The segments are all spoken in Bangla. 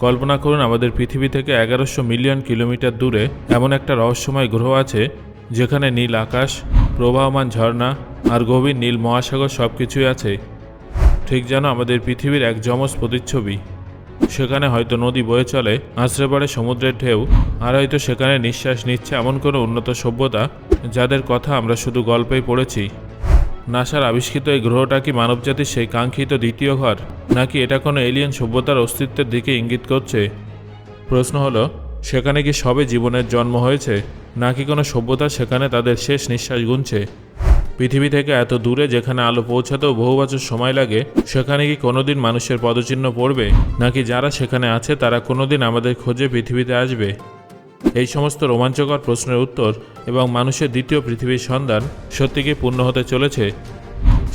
কল্পনা করুন আমাদের পৃথিবী থেকে 1100 মিলিয়ন কিলোমিটার দূরে এমন একটা রহস্যময় গ্রহ আছে যেখানে নীল আকাশ, প্রবাহমান ঝর্ণা আর গভীর নীল মহাসাগর সব কিছুই আছে, ঠিক যেন আমাদের পৃথিবীর এক যমজ প্রতিচ্ছবি। সেখানে হয়তো নদী বয়ে চলে, আছড়ে পড়ে সমুদ্রের ঢেউ, আর হয়তো সেখানে নিঃশ্বাস নিচ্ছে এমন কোনো উন্নত সভ্যতা যাদের কথা আমরা শুধু গল্পেই পড়েছি। নাসার আবিষ্কৃত এই গ্রহটা কি মানবজাতির সেই কাঙ্ক্ষিত দ্বিতীয় ঘর, নাকি এটা কোনো এলিয়েন সভ্যতার অস্তিত্বের দিকে ইঙ্গিত করছে? প্রশ্ন হলো, সেখানে কি সবে জীবনের জন্ম হয়েছে, নাকি কোনো সভ্যতা সেখানে তাদের শেষ নিঃশ্বাস গুনছে? পৃথিবী থেকে এত দূরে যেখানে আলো পৌঁছাতেও বহু বছর সময় লাগে, সেখানে কি কোনোদিন মানুষের পদচিহ্ন পড়বে, নাকি যারা সেখানে আছে তারা কোনোদিন আমাদের খোঁজে পৃথিবীতে আসবে? এই সমস্ত রোমাঞ্চকর প্রশ্নের উত্তর এবং মানুষের দ্বিতীয় পৃথিবীর সন্ধান সত্যি কি পূর্ণ হতে চলেছে,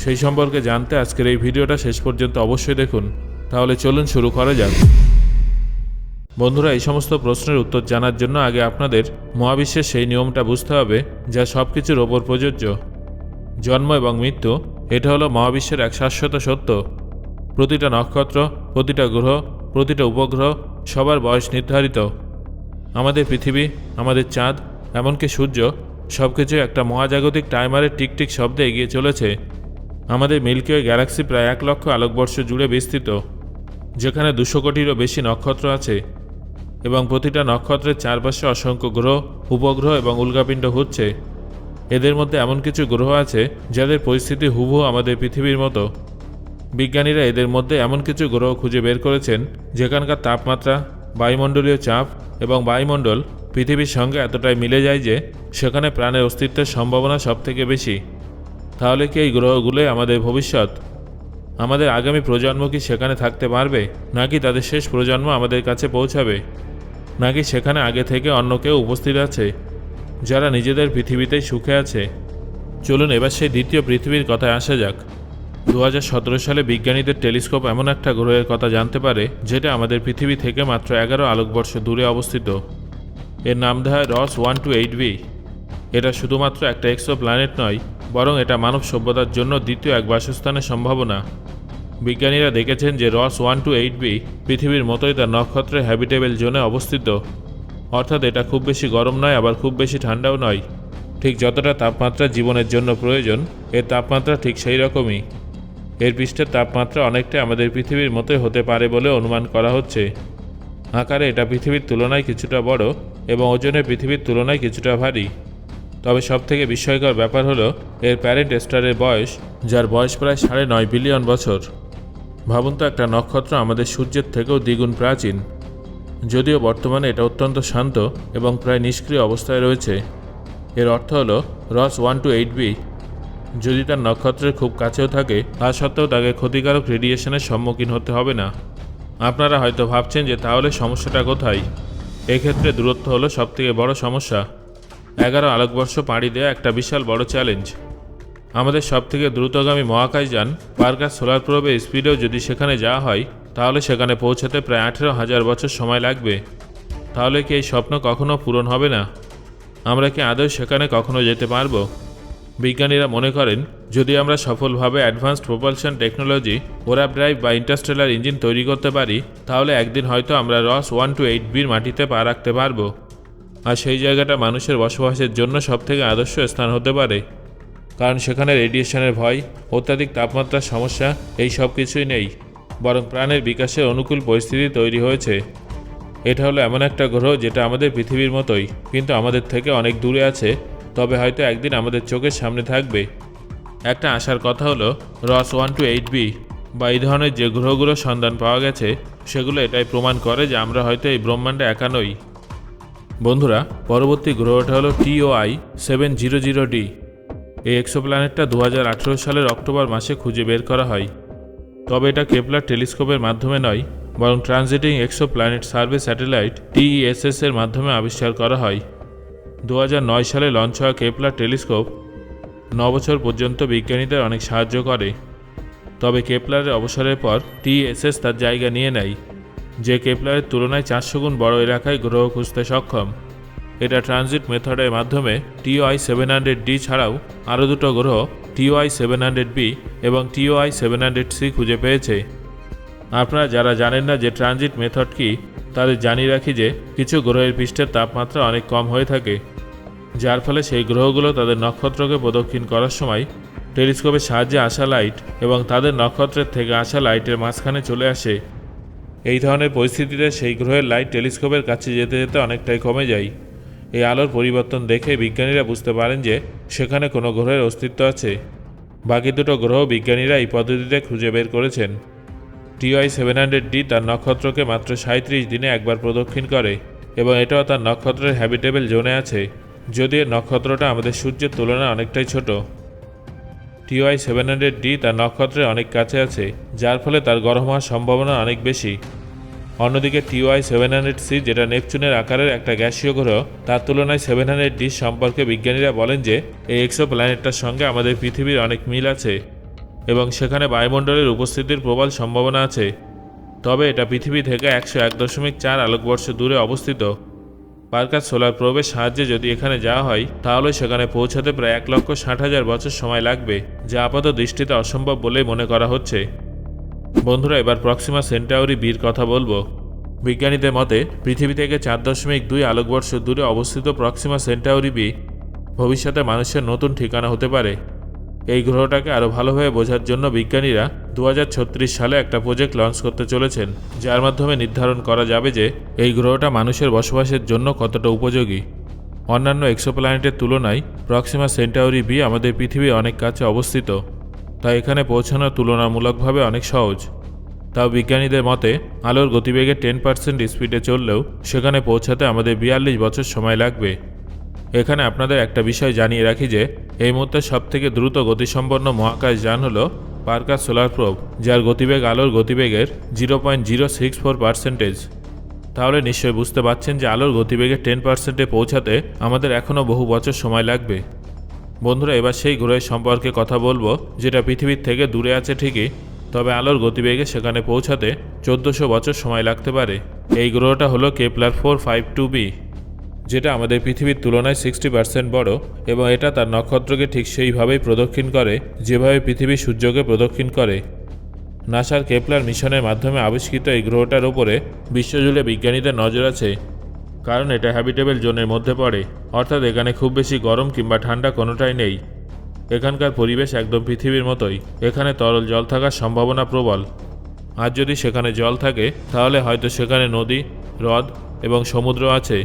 সেই সম্পর্কে জানতে আজকের এই ভিডিওটা শেষ পর্যন্ত অবশ্যই দেখুন। তাহলে চলুন শুরু করা যাক। বন্ধুরা, এই সমস্ত প্রশ্নের উত্তর জানার জন্য আগে আপনাদের মহাবিশ্বের সেই নিয়মটা বুঝতে হবে যা সব কিছুর ওপর প্রযোজ্য। জন্ম এবং মৃত্যু, এটা হলো মহাবিশ্বের এক শাশ্বত সত্য। প্রতিটা নক্ষত্র, প্রতিটা গ্রহ, প্রতিটা উপগ্রহ, সবার বয়স নির্ধারিত। আমাদের পৃথিবী, আমাদের চাঁদ, এমনকি সূর্য, সব কিছু একটা মহাজাগতিক টাইমারের টিকটিক শব্দে এগিয়ে চলেছে। আমাদের মিল্কি ওয়ে গ্যালাক্সি প্রায় 1 লক্ষ আলোকবর্ষ জুড়ে বিস্তৃত, যেখানে 200 কোটিরও বেশি নক্ষত্র আছে, এবং প্রতিটা নক্ষত্রের চারপাশে অসংখ্য গ্রহ, উপগ্রহ এবং উল্কাপিণ্ড ঘুরছে। এদের মধ্যে এমন কিছু গ্রহ আছে যাদের পরিস্থিতি হুবহু আমাদের পৃথিবীর মতো। বিজ্ঞানীরা এদের মধ্যে এমন কিছু গ্রহ খুঁজে বের করেছেন যেখানকার তাপমাত্রা, বায়ুমণ্ডলীয় চাপ এবং বায়ুমণ্ডল পৃথিবীর সঙ্গে এতটাই মিলে যায় যে সেখানে প্রাণের অস্তিত্বের সম্ভাবনা সবথেকে বেশি। তাহলে কি এই গ্রহগুলোই আমাদের ভবিষ্যৎ? আমাদের আগামী প্রজন্ম কি সেখানে থাকতে পারবে, নাকি তাদের শেষ প্রজন্ম আমাদের কাছে পৌঁছাবে, নাকি সেখানে আগে থেকে অন্য কেউ উপস্থিত আছে যারা নিজেদের পৃথিবীতেই সুখে আছে? চলুন এবার সেই দ্বিতীয় পৃথিবীর কথায় আসা যাক। 2017 সালে বিজ্ঞানীদের টেলিস্কোপ এমন একটা গ্রহের কথা জানতে পারে যেটা আমাদের পৃথিবী থেকে মাত্র 11 আলোকবর্ষ দূরে অবস্থিত। এর নাম দেওয়া হয় রস 128b। এটা শুধুমাত্র একটা এক্সো প্ল্যানেট নয়, বরং এটা মানব সভ্যতার জন্য দ্বিতীয় এক বাসস্থানের সম্ভাবনা। বিজ্ঞানীরা দেখেছেন যে রস 128b পৃথিবীর মতোই তার নক্ষত্রের হ্যাবিটেবল জোনে অবস্থিত, অর্থাৎ এটা খুব বেশি গরম নয়, আবার খুব বেশি ঠান্ডাও নয়। ঠিক যতটা তাপমাত্রা জীবনের জন্য প্রয়োজন, এর তাপমাত্রা ঠিক সেই রকমই। এর পৃষ্ঠের তাপমাত্রা অনেকটা আমাদের পৃথিবীর মতোই হতে পারে বলে অনুমান করা হচ্ছে। আকারে এটা পৃথিবীর তুলনায় কিছুটা বড় এবং ওজনে পৃথিবীর তুলনায় কিছুটা ভারী। তবে সবথেকে বিস্ময়কর ব্যাপার হলো এর প্যারেন্ট স্টারের বয়স, যার বয়স প্রায় 9.5 বিলিয়ন বছর। ভাবুন তো, একটা নক্ষত্র আমাদের সূর্যের থেকেও দ্বিগুণ প্রাচীন। যদিও বর্তমানে এটা অত্যন্ত শান্ত এবং প্রায় নিষ্ক্রিয় অবস্থায় রয়েছে। এর অর্থ হলো রস 128b যদি তার নক্ষত্রের খুব কাছেও থাকে, তা সত্ত্বেও তাকে ক্ষতিকারক রেডিয়েশনের সম্মুখীন হতে হবে না। আপনারা হয়তো ভাবছেন যে তাহলে সমস্যাটা কোথায়? এক্ষেত্রে দূরত্ব হলো সবথেকে বড় সমস্যা। 11 আলোকবর্ষ পাড়ি দেওয়া একটা বিশাল বড় চ্যালেঞ্জ। আমাদের সবথেকে দ্রুতগামী মহাকাশযান পার্কার সোলার প্রোবের স্পিডেও যদি সেখানে যাওয়া হয়, তাহলে সেখানে পৌঁছাতে প্রায় 18,000 বছর সময় লাগবে। তাহলে কি এই স্বপ্ন কখনো পূরণ হবে না? আমরা কি আদৌ সেখানে কখনো যেতে পারবো? বিজ্ঞানীরা মনে করেন যদি আমরা সফলভাবে advanced propulsion technology, wrap drive বা ইন্টারস্টেলার ইঞ্জিন তৈরি করতে পারি, তাহলে একদিন হয়তো আমরা রস 128bর মাটিতে পা রাখতে পারবো। আর সেই জায়গাটা মানুষের বসবাসের জন্য সবথেকে আদর্শ স্থান হতে পারে, কারণ সেখানে রেডিয়েশনের ভয়, অত্যাধিক তাপমাত্রার সমস্যা, এই সব কিছুই নেই, বরং প্রাণের বিকাশের অনুকূল পরিস্থিতি তৈরি হয়েছে। এটা হলো এমন একটা গ্রহ যেটা আমাদের পৃথিবীর মতোই, কিন্তু আমাদের থেকে অনেক দূরে আছে, তবে হয়তো একদিন আমাদের চোখের সামনে থাকবে। একটা আশার কথা হলো রস 128b বা এই ধরনের যে গ্রহগুলোর সন্ধান পাওয়া গেছে, সেগুলো এটাই প্রমাণ করে যে আমরা হয়তো এই ব্রহ্মাণ্ডে একা নই। বন্ধুরা, পরবর্তী গ্রহটা হলো TOI 700d। এই এক্সোপ্ল্যানেটটা 2018 সালের অক্টোবর মাসে খুঁজে বের করা হয়। তবে এটা কেপলার টেলিস্কোপের মাধ্যমে নয়, বরং transiting exoplanet survey satellite TESS এর মাধ্যমে আবিষ্কার করা হয়। 2009 সালে লঞ্চ হওয়া কেপলার টেলিস্কোপ 9 বছর পর্যন্ত বিজ্ঞানীদের অনেক সাহায্য করে। তবে কেপলারের অবসরের পর TESS তার জায়গা নিয়ে নেয়, যে কেপলারের তুলনায় 400 গুণ বড় এলাকায় গ্রহ খুঁজতে সক্ষম। এটা ট্রানজিট মেথডের মাধ্যমে TOI 700d ছাড়াও আরও দুটো গ্রহ TOI 700b এবং TOI 700c খুঁজে পেয়েছে। আপনারা যারা জানেন না যে ট্রানজিট মেথড কি, তাদের জানিয়ে রাখি যে কিছু গ্রহের পৃষ্ঠের তাপমাত্রা অনেক কম হয়ে থাকে, যার ফলে সেই গ্রহগুলো তাদের নক্ষত্রকে প্রদক্ষিণ করার সময় টেলিস্কোপের সাহায্যে আসা লাইট এবং তাদের নক্ষত্রের থেকে আসা লাইটের মাঝখানে চলে আসে। এই ধরনের পরিস্থিতিতে সেই গ্রহের লাইট টেলিস্কোপের কাছে যেতে যেতে অনেকটাই কমে যায়। এই আলোর পরিবর্তন দেখে বিজ্ঞানীরা বুঝতে পারেন যে সেখানে কোনো গ্রহের অস্তিত্ব আছে। বাকি দুটো গ্রহ বিজ্ঞানীরা এই পদ্ধতিতে খুঁজে বের করেছেন। TY-700D তার নক্ষত্রকে মাত্র 37 দিনে একবার প্রদক্ষিণ করে এবং এটাও তার নক্ষত্রের হ্যাবিটেবল জোনে আছে, যদিও নক্ষত্রটা আমাদের সূর্যের তুলনায় অনেকটাই ছোট। TY-700D তার নক্ষত্রের অনেক কাছে আছে, যার ফলে তার গরম হওয়ার সম্ভাবনা অনেক বেশি। অন্যদিকে TY-700C, যেটা নেপচুনের আকারের একটা গ্যাসীয় গ্রহ, তার তুলনায় 700D সম্পর্কে বিজ্ঞানীরা বলেন যে এই এক্সোপ্ল্যানেটটার সঙ্গে আমাদের পৃথিবীর অনেক মিল আছে এবং সেখানে বায়ুমণ্ডলের উপস্থিতির প্রবল সম্ভাবনা আছে। তবে এটা পৃথিবী থেকে 101.4 আলোকবর্ষ দূরে অবস্থিত। পার্কাস সোলার প্রোবের সাহায্যে যদি এখানে যাওয়া হয় তাহলে সেখানে পৌঁছাতে প্রায় 1,60,000 বছর সময় লাগবে, যা আপাত দৃষ্টিতে অসম্ভব বলেই মনে করা হচ্ছে। বন্ধুরা, এবার প্রক্সিমা সেন্টাউরি বির কথা বলবো। বিজ্ঞানীদের মতে পৃথিবী থেকে 4.2 আলোকবর্ষ দূরে অবস্থিত প্রক্সিমা সেন্টাউরি বি ভবিষ্যতে মানুষের নতুন ঠিকানা হতে পারে। এই গ্রহটাকে আরও ভালোভাবে বোঝার জন্য বিজ্ঞানীরা 2036 সালে একটা প্রজেক্ট লঞ্চ করতে চলেছেন, যার মাধ্যমে নির্ধারণ করা যাবে যে এই গ্রহটা মানুষের বসবাসের জন্য কতটা উপযোগী। অন্যান্য এক্সোপ্ল্যানেটের তুলনায় প্রক্সিমা সেন্টাউরি বি আমাদের পৃথিবীর অনেক কাছে অবস্থিত, তাই এখানে পৌঁছানো তুলনামূলকভাবে অনেক সহজ। তাও বিজ্ঞানীদের মতে আলোর গতিবেগে 10% স্পিডে চললেও সেখানে পৌঁছাতে আমাদের 42 বছর সময় লাগবে। এখানে আপনাদের একটা বিষয় জানিয়ে রাখি যে এই মুহূর্তে সবথেকে দ্রুত গতিসম্পন্ন মহাকাশ যান হল পার্কাস সোলার প্রোব, যার গতিবেগ আলোর গতিবেগের 0.064%। তাহলে নিশ্চয়ই বুঝতে পারছেন যে আলোর গতিবেগে 10%-এ পৌঁছাতে আমাদের এখনও বহু বছর সময় লাগবে। বন্ধুরা, এবার সেই গ্রহের সম্পর্কে কথা বলবো যেটা পৃথিবীর থেকে দূরে আছে ঠিকই, তবে আলোর গতিবেগে সেখানে পৌঁছাতে 1400 বছর সময় লাগতে পারে। এই গ্রহটা হলো কেপলার 452b, যেটা আমাদের পৃথিবীর তুলনায় 60% বড় এবং এটা তার নক্ষত্রকে ঠিক সেইভাবেই প্রদক্ষিণ করে যেভাবে পৃথিবী সূর্যকে প্রদক্ষিণ করে। নাসার কেপলার মিশনের মাধ্যমে আবিষ্কৃত এই গ্রহটার ওপরে বিশ্বজুড়ে বিজ্ঞানীদের নজর আছে, কারণ এটা হ্যাবিটেবল জোনের মধ্যে পড়ে, অর্থাৎ এখানে খুব বেশি গরম কিংবা ঠান্ডা কোনোটাই নেই। এখানকার পরিবেশ একদম পৃথিবীর মতোই, এখানে তরল জল থাকার সম্ভাবনা প্রবল। আর যদি সেখানে জল থাকে তাহলে হয়তো সেখানে নদী, হ্রদ এবং সমুদ্র আছে,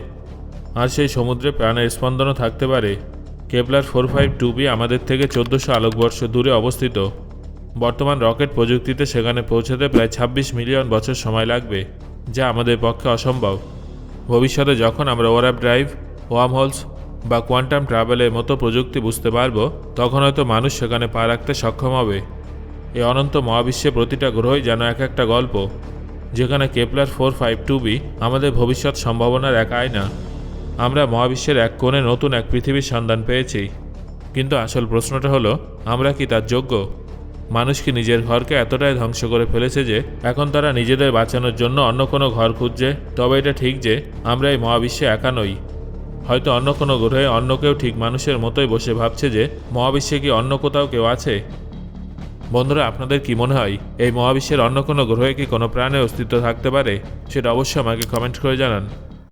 আর সেই সমুদ্রে প্রাণের স্পন্দনও থাকতে পারে। কেপলার 452b আমাদের থেকে 1400 আলোকবর্ষ দূরে অবস্থিত। বর্তমান রকেট প্রযুক্তিতে সেখানে পৌঁছাতে প্রায় 26 মিলিয়ন বছর সময় লাগবে, যা আমাদের পক্ষে অসম্ভব। ভবিষ্যতে যখন আমরা ওয়ার্প ড্রাইভ, ওয়ার্মহোলস বা কোয়ান্টাম ট্রাভেলের মতো প্রযুক্তি বুঝতে পারব, তখন হয়তো মানুষ সেখানে পা রাখতে সক্ষম হবে। এই অনন্ত মহাবিশ্বে প্রতিটা গ্রহই যেন এক একটা গল্প, যেখানে কেপলার 452b আমাদের ভবিষ্যৎ সম্ভাবনার এক আয়না। আমরা মহাবিশ্বের এক কোণে নতুন এক পৃথিবীর সন্ধান পেয়েছি, কিন্তু আসল প্রশ্নটা হলো, আমরা কি তার যোগ্য? মানুষ কি নিজের ঘরকে এতটাই ধ্বংস করে ফেলেছে যে এখন তারা নিজেদের বাঁচানোর জন্য অন্য কোনো ঘর খুঁজছে? তবে এটা ঠিক যে আমরা এই মহাবিশ্বে একা নই। হয়তো অন্য কোনো গ্রহে অন্য কেউ ঠিক মানুষের মতোই বসে ভাবছে যে মহাবিশ্বে কি অন্য কোথাও কেউ আছে। বন্ধুরা, আপনাদের কি মনে হয় এই মহাবিশ্বের অন্য কোনো গ্রহে কি কোনো প্রাণের অস্তিত্ব থাকতে পারে? সেটা অবশ্যই আমাকে কমেন্ট করে জানান।